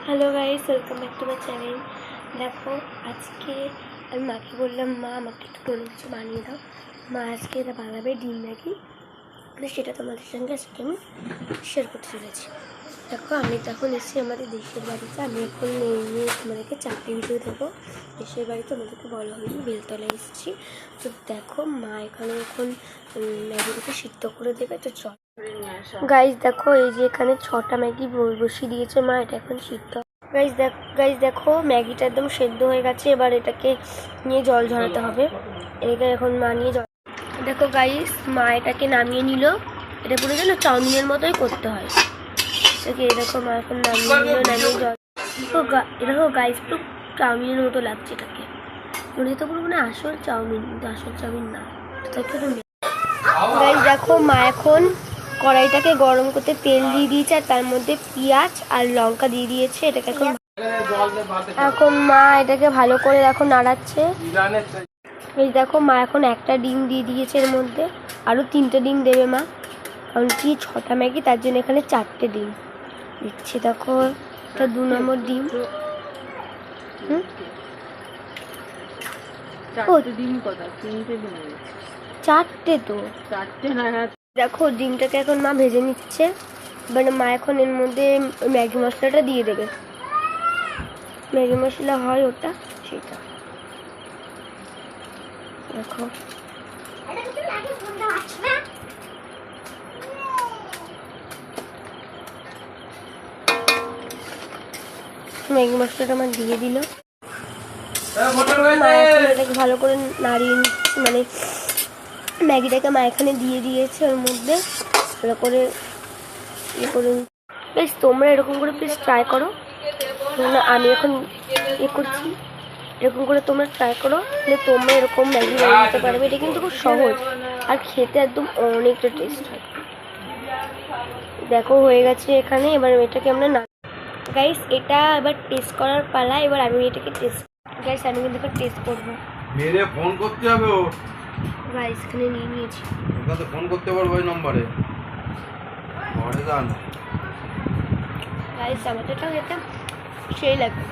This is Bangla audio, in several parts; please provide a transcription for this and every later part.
Hello guys, welcome back to my channel. দেখো, আজকে আমি মাকে বললাম, মা আমাকে একটু কোনো কিছু বানিয়ে দাও। মা আজকে এটা বানাবে ডিম ম্যাগি, সেটা তোমাদের সঙ্গে আজকে আমি শেয়ার করতে চলেছি। দেখো, আমি তখন এসেছি আমাদের দেশের বাড়িতে। আমি এখন নিয়ে তোমাদেরকে চাকরি ভিডিও দেবো। দেশের বাড়িতে আমাদেরকে বলা হয়নি, বেলতলায় এসেছি। তো দেখো, মা এখানে এখন ম্যাগিটাকে সিদ্ধ করে দেবে। তো চল গাইস, দেখো এই যে এখানে 6টা ম্যাগি বসিয়ে দিয়েছে মা, এটা এখন সিদ্ধ। গাইস দেখো, ম্যাগিটা একদম সেদ্ধ হয়ে গেছে। এবার এটাকে নিয়ে জল ঝরাতে হবে। এটা এখন মা নিয়ে জল, দেখো গাইস, মা এটাকে নামিয়ে নিল। এটা পুরো যেন চাউমিনের মতোই করতে হয়। এটাকে দেখো, মা এখন নামিয়ে নিল, নামিয়ে জল। দেখো গাইস, পুরো চাউমিনের মতো লাগছে এটাকে। মনে তো পুরো মানে আসল চাউমিন, কিন্তু আসল চাউমিন না। গাইস দেখো, মা এখন কড়াইটাকে গরম করতে তেল দিয়ে দিয়েছে, আর তার মধ্যে পেঁয়াজ আর লঙ্কা দিয়ে দিয়েছে। এটাকে এখন মা এটাকে ভালো করে দেখো নাড়াচ্ছে। এই দেখো, মা এখন একটা ডিম দিয়ে দিয়েছে এর মধ্যে। আরও 3টে ডিম দেবে মা, কারণ কি 6টা ম্যাগি, তার জন্য এখানে 4টে ডিম দিচ্ছে। দেখো, এটা 2 নম্বর ডিম। চারটে তো, 4টে। দেখো, ডিমটাকে এখন মা ভেজে নিচ্ছে। এবারে মা এখন এর মধ্যে ম্যাগি মশলাটা দিয়ে দেবে। ম্যাগি মশলা হয় ওটা, সেটা দেখো। ম্যাগি মশলাটা আমার দিয়ে দিল। মা এখন এটাকে ভালো করে নাড়িয়ে নিচ্ছে, মানে ম্যাগিটাকে মা এখানে দিয়ে দিয়েছে ওর মধ্যে। ভালো করে ইয়ে করে, বেশ তোমরা এরকম করে প্লিজ ট্রাই করো। আমি এখন ইয়ে করছি, এরকম করে তোমরা ট্রাই করো, যে তোমরা এরকম ম্যাগি বানিয়ে নিতে পারবে। এটা কিন্তু খুব সহজ, আর খেতে একদম অনেকটা টেস্ট হয়। দেখো, হয়ে গেছে এখানে। এবার এটাকে আমরা না গাইস, এটা এবার টেস্ট করার পালা। এবার আমি এটাকে টেস্ট, গাইস আমি কিন্তু এবার টেস্ট করবো। মেরে ফোন করতে হবে। ও গাইস এখানে নিয়ে নিয়েছি, ওখানে ফোন করতে পারবো ওই নম্বরে। ঘরে যান গাইস, আমাদের এটা খেতে সেই লাগে।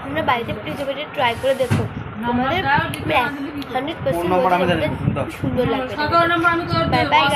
তোমরা বাড়িতে প্লিজ এবার ট্রাই করে দেখো, তোমাদের 100% সুন্দর লাগবে। Bye bye guys.